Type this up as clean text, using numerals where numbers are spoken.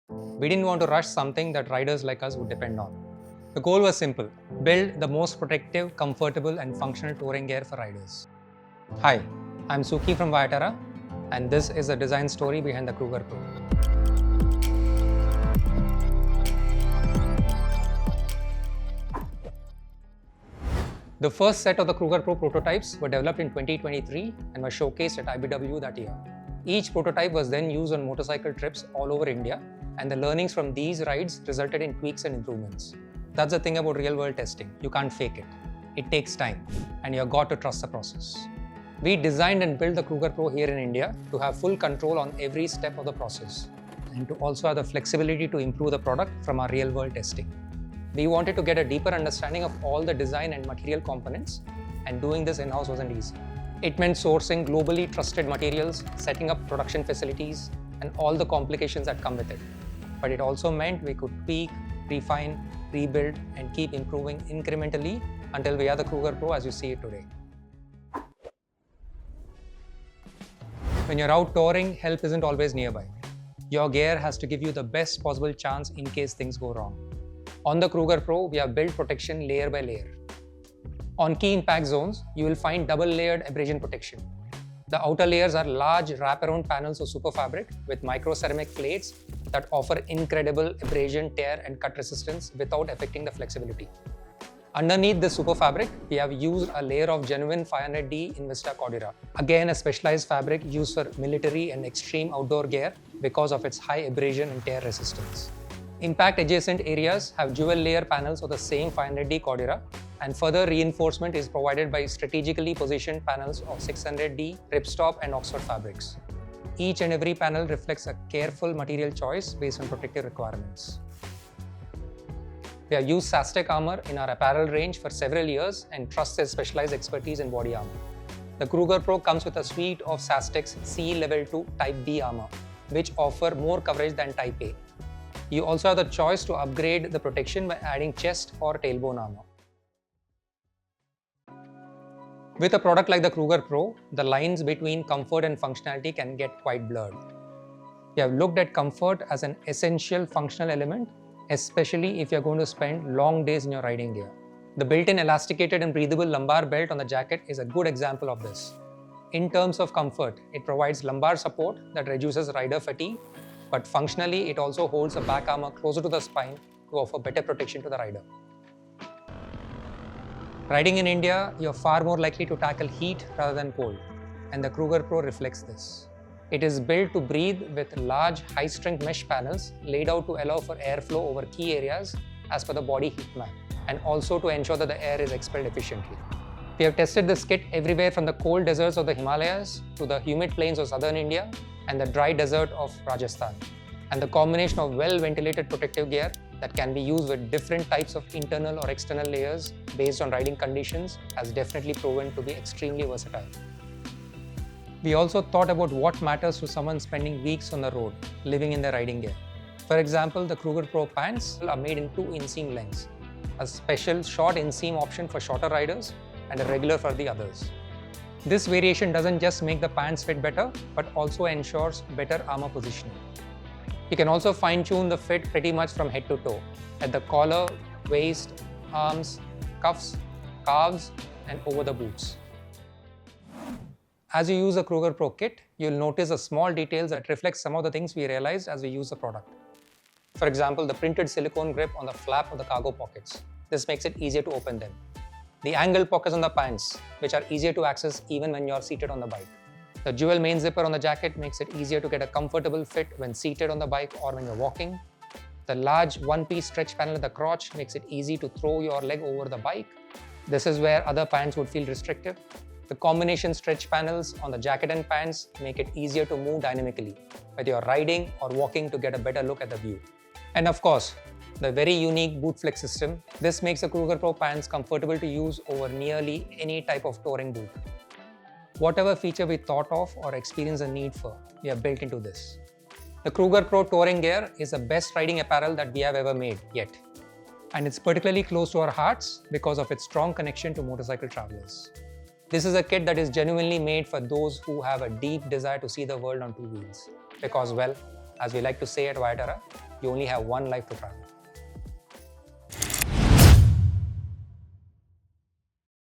We didn't want to rush something that riders like us would depend on. The goal was simple: build the most protective, comfortable and functional touring gear for riders. Hi, I'm Suki from ViaTerra, and this is the design story behind the Kruger Pro. The first set of the Kruger Pro prototypes were developed in 2023 and were showcased at IBW that year. Each prototype was then used on motorcycle trips all over India, and the learnings from these rides resulted in tweaks and improvements. That's the thing about real-world testing. You can't fake it. It takes time, and you've got to trust the process. We designed and built the Kruger Pro here in India to have full control on every step of the process, and to also have the flexibility to improve the product from our real-world testing. We wanted to get a deeper understanding of all the design and material components, and doing this in-house wasn't easy. It meant sourcing globally trusted materials, setting up production facilities, and all the complications that come with it. But it also meant we could tweak, refine, rebuild, and keep improving incrementally until we are the Kruger Pro as you see it today. When you're out touring, help isn't always nearby. Your gear has to give you the best possible chance in case things go wrong. On the Kruger Pro, we have built protection layer by layer. On key impact zones, you will find double-layered abrasion protection. The outer layers are large wraparound panels of SuperFabric with microceramic plates that offer incredible abrasion, tear, and cut resistance without affecting the flexibility. Underneath the SuperFabric, we have used a layer of genuine 500D INVISTA CORDURA. Again, a specialized fabric used for military and extreme outdoor gear because of its high abrasion and tear resistance. Impact adjacent areas have dual layer panels of the same 500D CORDURA, and further reinforcement is provided by strategically positioned panels of 600D ripstop and Oxford fabrics. Each and every panel reflects a careful material choice based on protective requirements. We have used SAS-TEC armour in our apparel range for several years and trust their specialized expertise in body armour. The Kruger Pro comes with a suite of SAS-TEC CE Level 2 Type B armour, which offer more coverage than Type A. You also have the choice to upgrade the protection by adding chest or tailbone armor. With a product like the Kruger Pro, the lines between comfort and functionality can get quite blurred. We have looked at comfort as an essential functional element, especially if you're going to spend long days in your riding gear. The built-in elasticated and breathable lumbar belt on the jacket is a good example of this. In terms of comfort, it provides lumbar support that reduces rider fatigue, but functionally, it also holds the back armor closer to the spine to offer better protection to the rider. Riding in India, you're far more likely to tackle heat rather than cold, and the Kruger Pro reflects this. It is built to breathe with large, high-strength mesh panels laid out to allow for airflow over key areas as per the body heat map, and also to ensure that the air is expelled efficiently. We have tested this kit everywhere from the cold deserts of the Himalayas to the humid plains of southern India and the dry desert of Rajasthan. And the combination of well-ventilated protective gear that can be used with different types of internal or external layers based on riding conditions has definitely proven to be extremely versatile. We also thought about what matters to someone spending weeks on the road, living in their riding gear. For example, the Kruger Pro pants are made in 2 inseam lengths, a special short inseam option for shorter riders and a regular for the others. This variation doesn't just make the pants fit better, but also ensures better armor positioning. You can also fine-tune the fit pretty much from head to toe, at the collar, waist, arms, cuffs, calves, and over the boots. As you use the Kruger Pro kit, you'll notice the small details that reflect some of the things we realized as we use the product. For example, the printed silicone grip on the flap of the cargo pockets. This makes it easier to open them. The angle pockets on the pants, which are easier to access even when you're seated on the bike. The dual main zipper on the jacket makes it easier to get a comfortable fit when seated on the bike or when you're walking. The large one-piece stretch panel at the crotch makes it easy to throw your leg over the bike. This is where other pants would feel restrictive. The combination stretch panels on the jacket and pants make it easier to move dynamically, whether you're riding or walking, to get a better look at the view. And of course, the very unique boot flex system. This makes the Kruger Pro pants comfortable to use over nearly any type of touring boot. Whatever feature we thought of or experienced a need for, we have built into this. The Kruger Pro touring gear is the best riding apparel that we have ever made yet. And it's particularly close to our hearts because of its strong connection to motorcycle travelers. This is a kit that is genuinely made for those who have a deep desire to see the world on 2 wheels. Because, well, as we like to say at ViaTerra, You only have one life to travel.